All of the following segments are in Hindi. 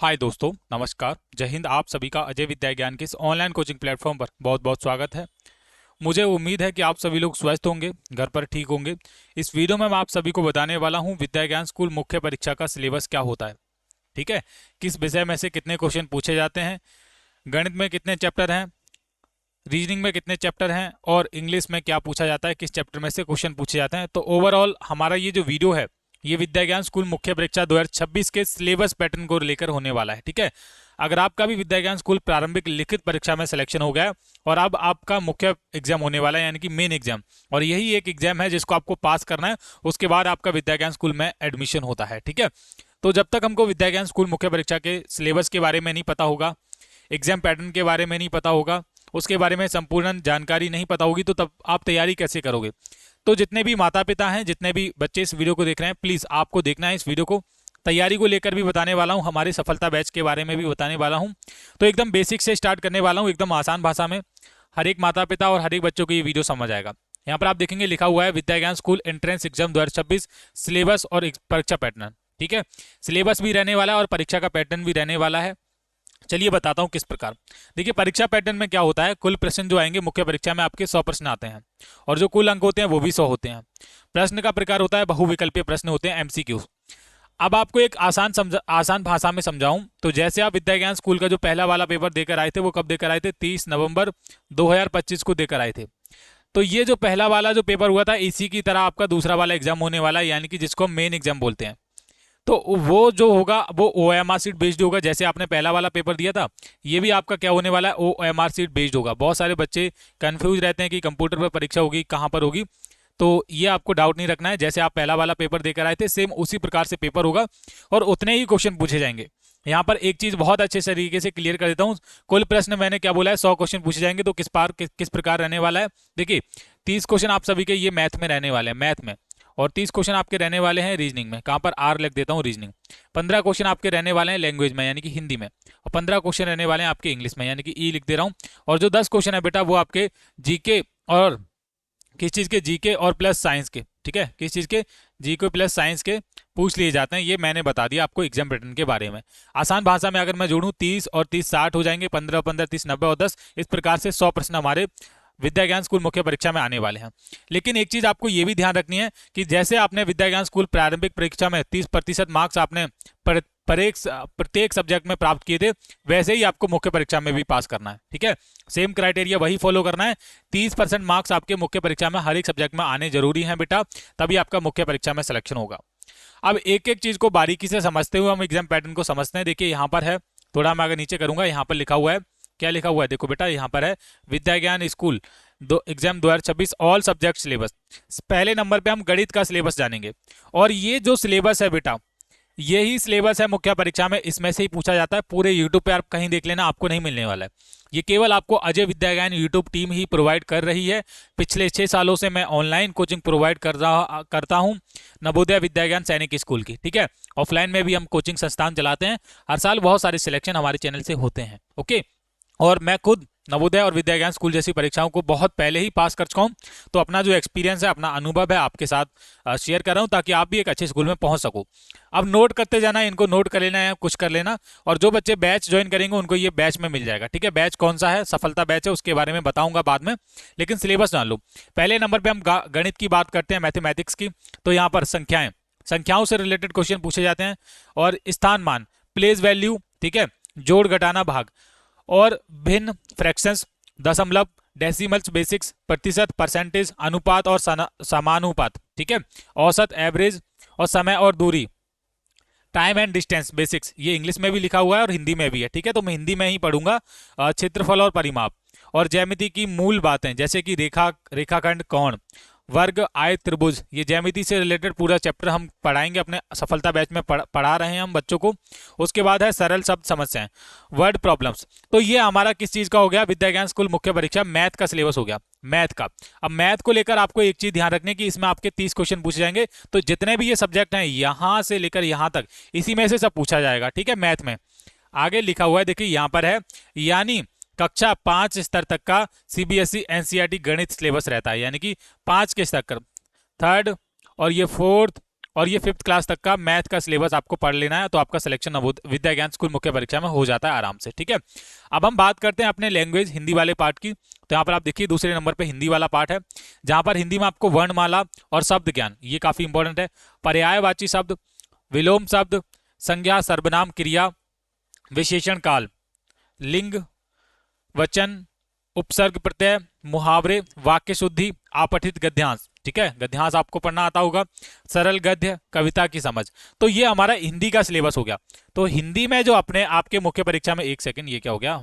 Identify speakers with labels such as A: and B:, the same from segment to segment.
A: हाय दोस्तों, नमस्कार, जय हिंद। आप सभी का अजय विद्या ज्ञान के इस ऑनलाइन कोचिंग प्लेटफॉर्म पर बहुत बहुत स्वागत है। मुझे उम्मीद है कि आप सभी लोग स्वस्थ होंगे, घर पर ठीक होंगे। इस वीडियो में मैं आप सभी को बताने वाला हूं विद्या ज्ञान स्कूल मुख्य परीक्षा का सिलेबस क्या होता है। ठीक है, किस विषय में से कितने क्वेश्चन पूछे जाते हैं, गणित में कितने चैप्टर हैं, रीजनिंग में कितने चैप्टर हैं और इंग्लिश में क्या पूछा जाता है, किस चैप्टर में से क्वेश्चन पूछे जाते हैं। तो ओवरऑल हमारा ये जो वीडियो है ये विद्या ज्ञान स्कूल मुख्य परीक्षा 2026 के सिलेबस पैटर्न को लेकर होने वाला है। ठीक है, अगर आपका भी विद्या ज्ञान स्कूल प्रारंभिक लिखित परीक्षा में सिलेक्शन हो गया है और अब आपका मुख्य एग्जाम होने वाला है यानी कि मेन एग्जाम, और यही एक एग्जाम है जिसको आपको पास करना है, उसके बाद आपका विद्या ज्ञान स्कूल में एडमिशन होता है। ठीक है, तो जब तक हमको विद्या ज्ञान स्कूल मुख्य परीक्षा के सिलेबस के बारे में नहीं पता होगा, एग्जाम पैटर्न के बारे में नहीं पता होगा, उसके बारे में संपूर्ण जानकारी नहीं पता होगी, तो तब आप तैयारी कैसे करोगे। तो जितने भी माता पिता हैं, जितने भी बच्चे इस वीडियो को देख रहे हैं, प्लीज़ आपको देखना है इस वीडियो को। तैयारी को लेकर भी बताने वाला हूं, हमारी सफलता बैच के बारे में भी बताने वाला हूं। तो एकदम बेसिक से स्टार्ट करने वाला हूं, एकदम आसान भाषा में। हर एक माता पिता और हर एक बच्चों को ये वीडियो समझ आएगा। यहाँ पर आप देखेंगे लिखा हुआ है विद्या ज्ञान स्कूल एंट्रेंस एग्जाम 2026 सिलेबस और परीक्षा पैटर्न। ठीक है, सिलेबस भी रहने वाला है और परीक्षा का पैटर्न भी रहने वाला है। चलिए बताता हूं किस प्रकार। देखिए, परीक्षा पैटर्न में क्या होता है, कुल प्रश्न जो आएंगे मुख्य परीक्षा में आपके 100 प्रश्न आते हैं और जो कुल अंक होते हैं वो भी 100 होते हैं। प्रश्न का प्रकार होता है बहुविकल्पीय प्रश्न होते हैं, एमसीक्यू। अब आपको एक आसान भाषा में समझाऊं तो जैसे आप विद्या ज्ञान स्कूल का जो पहला वाला पेपर देकर आए थे वो कब देकर आए थे, 30 नवंबर 2025 को देकर आए थे। तो ये जो पहला वाला जो पेपर हुआ था इसी की तरह आपका दूसरा वाला एग्जाम होने वाला है, यानी कि जिसको हम मेन एग्जाम बोलते हैं। तो वो जो होगा वो OMR सीट बेस्ड होगा। जैसे आपने पहला वाला पेपर दिया था, ये भी आपका क्या होने वाला है, OMR सीट बेस्ड होगा। बहुत सारे बच्चे कंफ्यूज रहते हैं कि कंप्यूटर पर परीक्षा होगी, कहाँ पर होगी। तो ये आपको डाउट नहीं रखना है, जैसे आप पहला वाला पेपर देकर आए थे सेम उसी प्रकार से पेपर होगा और उतने ही क्वेश्चन पूछे जाएंगे। यहाँ पर एक चीज बहुत अच्छे तरीके से क्लियर कर देता हूँ। कुल प्रश्न मैंने क्या बोला है, 100 क्वेश्चन पूछे जाएंगे। तो किस प्रकार रहने वाला है, देखिए 30 क्वेश्चन आप सभी के ये मैथ में रहने वाले हैं, मैथ में। और 30 क्वेश्चन आपके रहने वाले हैं रीजनिंग में, कहाँ पर आर लिख देता हूँ, रीजनिंग। 15 क्वेश्चन आपके रहने वाले हैं लैंग्वेज में यानी कि हिंदी में, और 15 क्वेश्चन रहने वाले हैं आपके इंग्लिश में यानी कि ई लिख दे रहा हूँ। और जो 10 क्वेश्चन है बेटा वो आपके जीके और किस चीज़ के, जीके और प्लस साइंस के। ठीक है, किस चीज़ के, जीके प्लस साइंस के पूछ लिए जाते हैं। ये मैंने बता दिया आपको एग्जाम पैटर्न के बारे में। आसान भाषा में अगर मैं जोड़ूं 30 और 30 60 हो जाएंगे, 15 15 30 90 और 10, इस प्रकार से 100 प्रश्न हमारे विद्या ज्ञान स्कूल मुख्य परीक्षा में आने वाले हैं। लेकिन एक चीज आपको ये भी ध्यान रखनी है कि जैसे आपने विद्या ज्ञान स्कूल प्रारंभिक परीक्षा में 30% मार्क्स आपने प्रत्येक सब्जेक्ट में प्राप्त किए थे, वैसे ही आपको मुख्य परीक्षा में भी पास करना है। ठीक है, सेम क्राइटेरिया वही फॉलो करना है। 30% मार्क्स आपके मुख्य परीक्षा में हर एक सब्जेक्ट में आने जरूरी है बेटा, तभी आपका मुख्य परीक्षा में सिलेक्शन होगा। अब एक एक चीज को बारीकी से समझते हुए हम एग्जाम पैटर्न को समझते हैं। देखिए यहाँ पर है, थोड़ा मैं अगर नीचे करूंगा, यहाँ पर लिखा हुआ है, क्या लिखा हुआ है देखो बेटा, यहाँ पर है विद्या ज्ञान school exam 2026 all subject syllabus. पहले नंबर पे हम गणित का सिलेबस जानेंगे, और ये जो सिलेबस है बेटा यही सिलेबस है मुख्य परीक्षा में, इसमें से ही पूछा जाता है। पूरे यूट्यूब पे आप कहीं देख लेना, आपको नहीं मिलने वाला है। ये केवल आपको अजय विद्या ज्ञान यूट्यूब टीम ही प्रोवाइड कर रही है। पिछले 6 सालों से मैं ऑनलाइन कोचिंग प्रोवाइड करता हूँ नवोदय विद्या ज्ञान सैनिक स्कूल की। ठीक है, ऑफलाइन में भी हम कोचिंग संस्थान चलाते हैं। हर साल बहुत सारे सिलेक्शन हमारे चैनल से होते हैं। ओके, और मैं खुद नवोदय और विद्या ज्ञान स्कूल जैसी परीक्षाओं को बहुत पहले ही पास कर चुका हूँ। तो अपना जो एक्सपीरियंस है, अपना अनुभव है आपके साथ शेयर कर रहा हूँ, ताकि आप भी एक अच्छे स्कूल में पहुंच सको। अब नोट करते जाना, इनको नोट कर लेना है, कुछ कर लेना। और जो बच्चे बैच ज्वाइन करेंगे उनको ये बैच में मिल जाएगा। ठीक है, बैच कौन सा है, सफलता बैच है, उसके बारे में बताऊंगा बाद में, लेकिन सिलेबस जान लो। पहले नंबर पर हम गणित की बात करते हैं, मैथमेटिक्स की। तो यहाँ पर संख्याओं से रिलेटेड क्वेश्चन पूछे जाते हैं, और स्थान मान, प्लेस वैल्यू, ठीक है, जोड़ घटाना भाग, और भिन्न, फ्रैक्शंस, दशमलव, डेसिमल्स, बेसिक्स, प्रतिशत, परसेंटेज, अनुपात और समानुपात। ठीक है, औसत, एवरेज, और समय और दूरी, टाइम एंड डिस्टेंस, बेसिक्स। ये इंग्लिश में भी लिखा हुआ है और हिंदी में भी है। ठीक है, तो मैं हिंदी में ही पढ़ूंगा। क्षेत्रफल और परिमाप, और ज्यामिति की मूल बातें जैसे कि रेखाखंड, कोण, वर्ग, आयत, त्रिभुज। ये ज्यामिति से रिलेटेड पूरा चैप्टर हम पढ़ाएंगे अपने सफलता बैच में, पढ़ा रहे हैं हम बच्चों को। उसके बाद है सरल शब्द समस्याएं, वर्ड प्रॉब्लम्स। तो ये हमारा किस चीज का हो गया, विद्या ज्ञान स्कूल मुख्य परीक्षा मैथ का सिलेबस हो गया, मैथ का। अब मैथ को लेकर आपको एक चीज ध्यान रखने की, इसमें आपके 30 क्वेश्चन पूछे जाएंगे। तो जितने भी ये सब्जेक्ट हैं यहां से लेकर यहां तक, इसी में से सब पूछा जाएगा। ठीक है, मैथ में आगे लिखा हुआ है, देखिए यहां पर है, यानी कक्षा 5 स्तर तक का सीबीएसई एनसीईआरटी गणित सिलेबस रहता है, यानी कि 5 के स्तर पर, थर्ड और ये फोर्थ और ये 5th क्लास तक का मैथ का सिलेबस आपको पढ़ लेना है, तो आपका सिलेक्शन नवोदय विद्या ज्ञान स्कूल मुख्य परीक्षा में हो जाता है आराम से। ठीक है, अब हम बात करते हैं अपने लैंग्वेज हिंदी वाले पार्ट की। तो यहाँ पर आप देखिए दूसरे नंबर पे हिंदी वाला पार्ट है, जहाँ पर हिंदी में आपको वर्णमाला और शब्द ज्ञान, ये काफी इंपॉर्टेंट है। पर्यायवाची शब्द, विलोम शब्द, संज्ञा, सर्वनाम, क्रिया, विशेषण काल, लिंग, वचन, उपसर्ग प्रत्यय, मुहावरे, वाक्य शुद्धि, आपठित गद्यांश। ठीक है, गद्यांश आपको पढ़ना आता होगा, सरल गद्य, कविता की समझ। तो ये हमारा हिंदी का सिलेबस हो गया। तो हिंदी में जो अपने आपके मुख्य परीक्षा में, एक सेकंड, ये क्या हो गया,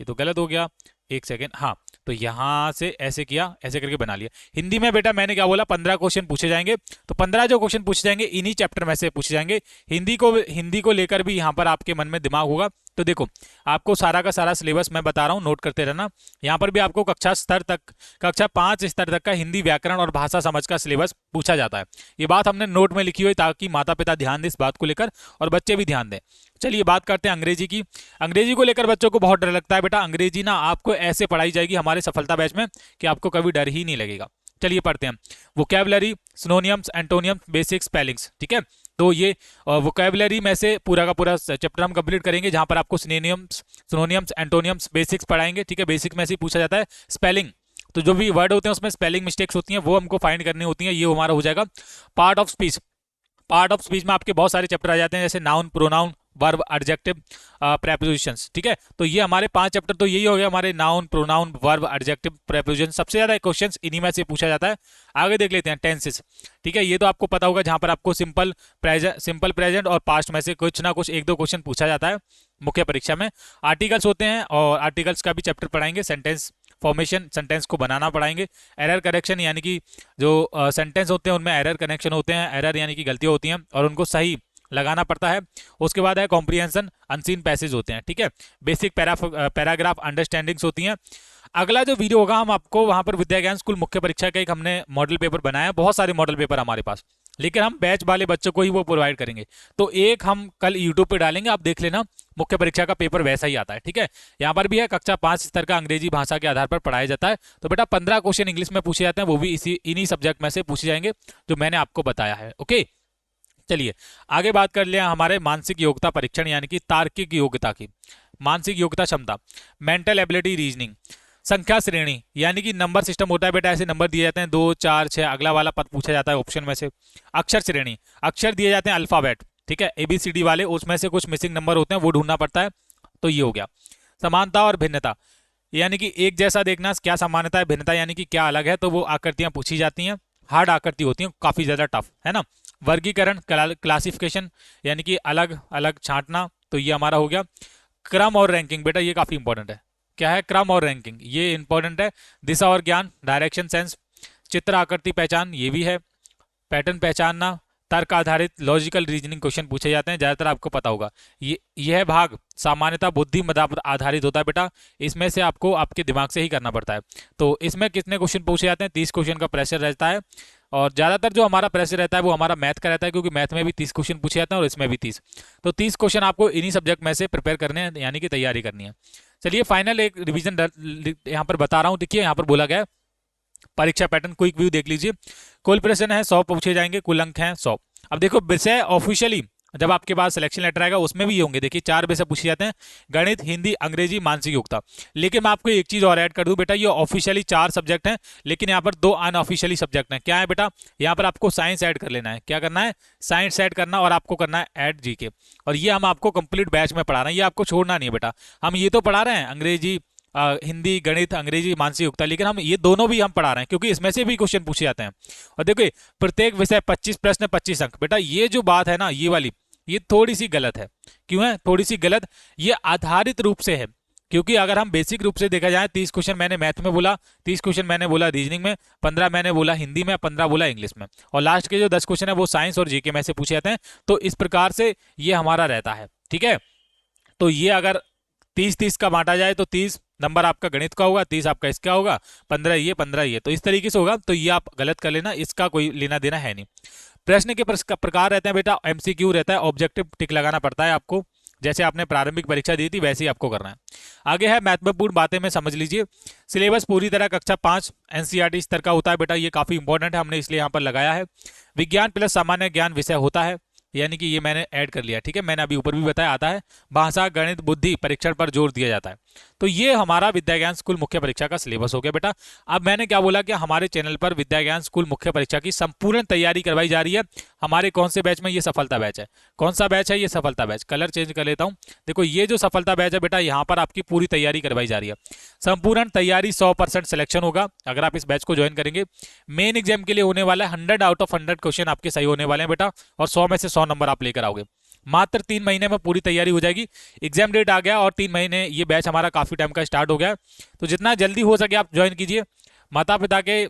A: ये तो गलत हो गया, एक सेकंड, हाँ, तो यहां से ऐसे किया, ऐसे करके बना लिया। हिंदी में बेटा मैंने क्या बोला, 15 क्वेश्चन पूछे जाएंगे। तो 15 जो क्वेश्चन पूछे जाएंगे इन्हीं चैप्टर में से पूछे जाएंगे। हिंदी को लेकर भी यहाँ पर आपके मन में दिमाग होगा। तो देखो, आपको सारा का सारा सिलेबस मैं बता रहा हूँ, नोट करते रहना। यहाँ पर भी आपको कक्षा 5 स्तर तक का हिंदी व्याकरण और भाषा समझ का सिलेबस पूछा जाता है। ये बात हमने नोट में लिखी हुई ताकि माता पिता ध्यान दें इस बात को लेकर और बच्चे भी ध्यान दें। चलिए बात करते हैं अंग्रेजी की। अंग्रेजी को लेकर बच्चों को बहुत डर लगता है बेटा। अंग्रेजी ना आपको ऐसे पढ़ाई जाएगी हमारे सफलता बैच में कि आपको कभी डर ही नहीं लगेगा। चलिए पढ़ते हैं। Vocabulary, synonyms, एंटोनियम्स, basic spellings. ठीक है, तो ये वोकैबुलरी में से पूरा का पूरा चैप्टर हम कंप्लीट करेंगे, जहां पर आपको सिनोनियम्स, एंटोनियम्स, बेसिक्स पढ़ाएंगे। ठीक है, बेसिक में से पूछा जाता है। स्पेलिंग, तो जो भी वर्ड होते हैं उसमें स्पेलिंग मिस्टेक्स होती हैं वो हमको फाइंड करनी होती हैं, ये हमारा हो जाएगा। पार्ट ऑफ स्पीच में आपके बहुत सारे चैप्टर आ जाते हैं, जैसे noun, pronoun, verb, adjective, prepositions. ठीक है, तो ये हमारे 5 चैप्टर तो यही हो गया हमारे, noun, pronoun, verb, adjective, preposition. सबसे ज्यादा क्वेश्चंस इन्हीं में से पूछा जाता है। आगे देख लेते हैं टेंसेस। ठीक है, ये तो आपको पता होगा, जहां पर आपको सिंपल प्रेजेंट और पास्ट में से कुछ ना कुछ 1-2 क्वेश्चन पूछा जाता है मुख्य परीक्षा में। आर्टिकल्स होते हैं और आर्टिकल्स का भी चैप्टर पढ़ाएंगे। सेंटेंस फॉर्मेशन, सेंटेंस को बनाना पढ़ाएंगे। एरर करेक्शन, यानी कि जो सेंटेंस होते हैं उनमें एरर कनेक्शन होते हैं, एरर यानी कि गलतियां होती हैं और उनको सही लगाना पड़ता है। उसके बाद है कॉम्प्रिहेंशन, अनसीन पैसेज होते हैं। ठीक है, बेसिक पैराग्राफ अंडरस्टैंडिंग्स होती हैं। अगला जो वीडियो होगा हम आपको वहां पर विद्या ज्ञान स्कूल मुख्य परीक्षा का एक हमने मॉडल पेपर बनाया, बहुत सारे मॉडल पेपर हमारे पास, लेकिन हम बैच वाले बच्चों को ही वो प्रोवाइड करेंगे। तो एक हम कल यूट्यूब पे डालेंगे, आप देख लेना, मुख्य परीक्षा का पेपर वैसा ही आता है। ठीक है, यहाँ पर भी है कक्षा 5 स्तर का अंग्रेजी भाषा के आधार पर पढ़ाया जाता है। तो बेटा 15 क्वेश्चन इंग्लिश में पूछे जाते हैं, वो भी इन्हीं सब्जेक्ट में से पूछे जाएंगे जो मैंने आपको बताया है। ओके, चलिए आगे बात कर लिया हमारे मानसिक योग्यता परीक्षण, यानी कि तार्किक योग्यता की। मानसिक योग्यता क्षमता, मेंटल एबिलिटी, रीजनिंग। संख्या श्रेणी, यानी कि नंबर सिस्टम होता है बेटा, ऐसे नंबर दिए जाते हैं 2, 4, 6, अगला वाला पद पूछा जाता है ऑप्शन में से। अक्षर श्रेणी, अक्षर दिए जाते हैं अल्फाबेट। ठीक है, ABCD वाले, उसमें से कुछ मिसिंग नंबर होते हैं वो ढूंढना पड़ता है। तो ये हो गया। समानता और भिन्नता, यानी कि एक जैसा देखना, क्या समानता है, भिन्नता यानी कि क्या अलग है, तो वो आकृतियां पूछी जाती हैं। हार्ड आकृति होती हैं, काफी ज्यादा टफ है ना। वर्गीकरण, क्लासिफिकेशन, यानी कि अलग अलग छांटना, तो ये हमारा हो गया। क्रम और रैंकिंग, बेटा ये काफी इंपॉर्टेंट है। क्या है, क्रम और रैंकिंग, ये इंपॉर्टेंट है। दिशा और ज्ञान, डायरेक्शन सेंस। चित्र आकृति पहचान, ये भी है। पैटर्न पहचानना। तर्क आधारित लॉजिकल रीजनिंग क्वेश्चन पूछे जाते हैं, ज्यादातर आपको पता होगा। यह भाग सामान्यतः बुद्धि आधारित होता है बेटा, इसमें से आपको आपके दिमाग से ही करना पड़ता है। तो इसमें कितने क्वेश्चन पूछे जाते हैं, 30 क्वेश्चन का प्रेशर रहता है। और ज्यादातर जो हमारा प्रेशर रहता है वो हमारा मैथ का रहता है, क्योंकि मैथ में भी 30 क्वेश्चन पूछे जाते हैं और इसमें भी 30। तो 30 क्वेश्चन आपको इन्हीं सब्जेक्ट में से प्रिपेयर करने हैं, यानी कि तैयारी करनी है। चलिए फाइनल एक रिवीजन यहाँ पर बता रहा हूँ। देखिए यहाँ पर बोला गया परीक्षा पैटर्न, क्विक व्यू देख लीजिए। कुल प्रश्न है 100 पूछे जाएंगे, कुल अंक हैं 100। अब देखो विषय ऑफिशियली जब आपके पास सिलेक्शन लेटर आएगा उसमें भी होंगे। देखिए 4 विषय पूछे जाते हैं, गणित, हिंदी, अंग्रेजी, मानसिक योग्यता। लेकिन मैं आपको एक चीज और ऐड कर दूं बेटा, ये ऑफिशियली 4 सब्जेक्ट हैं, लेकिन यहाँ पर 2 अनऑफिशियली सब्जेक्ट हैं। क्या है बेटा, यहाँ पर आपको साइंस ऐड कर लेना है। क्या करना है, साइंस ऐड करना, और आपको करना है ऐड जीके। और ये हम आपको कंप्लीट बैच में पढ़ा रहे हैं, ये आपको छोड़ना नहीं है बेटा। हम ये तो पढ़ा रहे हैं अंग्रेजी, हिंदी, गणित, अंग्रेजी, मानसिक योग्यता, लेकिन हम ये दोनों भी हम पढ़ा रहे हैं क्योंकि इसमें से भी क्वेश्चन पूछे जाते हैं। और देखिए प्रत्येक विषय 25 प्रश्न 25 अंक। बेटा ये जो बात है ना, ये वाली, ये थोड़ी सी गलत है। क्यों है थोड़ी सी गलत, ये आधारित रूप से है, क्योंकि अगर हम बेसिक रूप से देखा जाए 30 क्वेश्चन मैंने मैथ में बोला, 30 क्वेश्चन मैंने बोला रीजनिंग में, 15 मैंने बोला हिंदी में, 15 बोला इंग्लिश में, और लास्ट के जो 10 क्वेश्चन है वो साइंस और जीके में से पूछे जाते हैं। तो इस प्रकार से ये हमारा रहता है। ठीक है, तो ये अगर 30-30 का बांटा जाए तो 30 नंबर आपका गणित का होगा, 30 आपका इसका होगा, 15 ये 15 ये, तो इस तरीके से होगा। तो ये आप गलत कर लेना, इसका कोई लेना देना है नहीं। प्रश्न के प्रकार रहते हैं बेटा, MCQ रहता है, ऑब्जेक्टिव टिक लगाना पड़ता है आपको। जैसे आपने प्रारंभिक परीक्षा दी थी वैसे ही आपको करना है। आगे है महत्वपूर्ण बातें में समझ लीजिए। सिलेबस पूरी तरह कक्षा 5 एनसीईआरटी स्तर का होता है बेटा, ये काफ़ी इंपॉर्टेंट है, हमने इसलिए यहाँ पर लगाया है। विज्ञान प्लस सामान्य ज्ञान विषय होता है, यानी कि ये मैंने ऐड कर लिया, ठीक है। मैंने अभी ऊपर भी बताया आता है। भाषा, गणित, बुद्धि परीक्षण पर जोर दिया जाता है। तो ये हमारा विद्या ज्ञान स्कूल मुख्य परीक्षा का सिलेबस हो गया बेटा। अब मैंने क्या बोला कि हमारे चैनल पर विद्या ज्ञान स्कूल मुख्य परीक्षा की संपूर्ण तैयारी करवाई जा रही है। हमारे कौन से बैच में? ये सफलता बैच है। कौन सा बैच है? ये सफलता बैच। कलर चेंज कर लेता हूँ। देखो ये जो सफलता बैच है बेटा, यहाँ पर आपकी पूरी तैयारी करवाई जा रही है। संपूर्ण तैयारी 100% सिलेक्शन होगा अगर आप इस बैच को ज्वाइन करेंगे। मेन एग्जाम के लिए होने वाला है 100 आउट ऑफ 100 क्वेश्चन आपके सही होने वाले हैं बेटा, और 100 में से 100 नंबर आप लेकर आओगे। मात्र 3 महीने में पूरी तैयारी हो जाएगी। एग्जाम डेट आ गया और 3 महीने, ये बैच हमारा काफी टाइम का स्टार्ट हो गया। तो जितना जल्दी हो सके आप ज्वाइन कीजिए। माता पिता के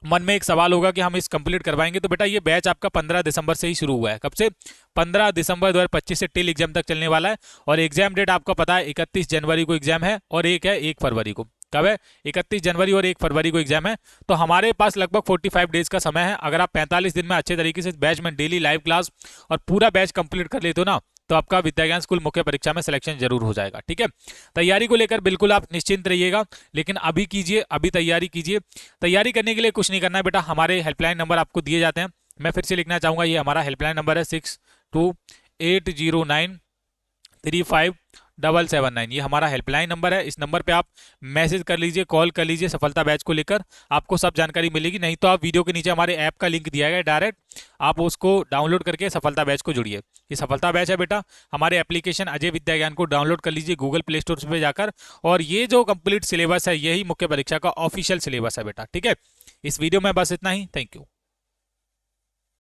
A: मन में एक सवाल होगा कि हम इस कंप्लीट करवाएंगे, तो बेटा ये बैच आपका 15 दिसंबर से ही शुरू हुआ है। कब से? 15 दिसंबर 2025 से टिल एग्जाम तक चलने वाला है। और एग्जाम डेट आपका पता है 31 जनवरी को एग्जाम है, और एक है 1 फरवरी को। कब है? 31 जनवरी और 1 फरवरी को एग्जाम है। तो हमारे पास लगभग 45 डेज का समय है। अगर आप 45 दिन में अच्छे तरीके से इस बैच में डेली लाइव क्लास और पूरा बैच कंप्लीट कर लेते हो ना, तो आपका विद्या ज्ञान स्कूल मुख्य परीक्षा में सिलेक्शन जरूर हो जाएगा, ठीक है। तैयारी को लेकर बिल्कुल आप निश्चिंत रहिएगा, लेकिन अभी कीजिए, अभी तैयारी कीजिए। तैयारी करने के लिए कुछ नहीं करना है बेटा, हमारे हेल्पलाइन नंबर आपको दिए जाते हैं। मैं फिर से लिखना चाहूंगा, ये हमारा हेल्पलाइन नंबर है 6280935779। ये हमारा हेल्पलाइन नंबर है। इस नंबर पे आप मैसेज कर लीजिए, कॉल कर लीजिए सफलता बैच को लेकर, आपको सब जानकारी मिलेगी। नहीं तो आप वीडियो के नीचे हमारे ऐप का लिंक दिया गया है, डायरेक्ट आप उसको डाउनलोड करके सफलता बैच को जुड़िए। ये सफलता बैच है बेटा। हमारे एप्लीकेशन अजय विद्या ज्ञान को डाउनलोड कर लीजिए गूगल प्ले स्टोर पे जाकर, और ये जो कंप्लीट सिलेबस है यही मुख्य परीक्षा का ऑफिशियल सिलेबस है बेटा, ठीक है। इस वीडियो में बस इतना ही। Thank you.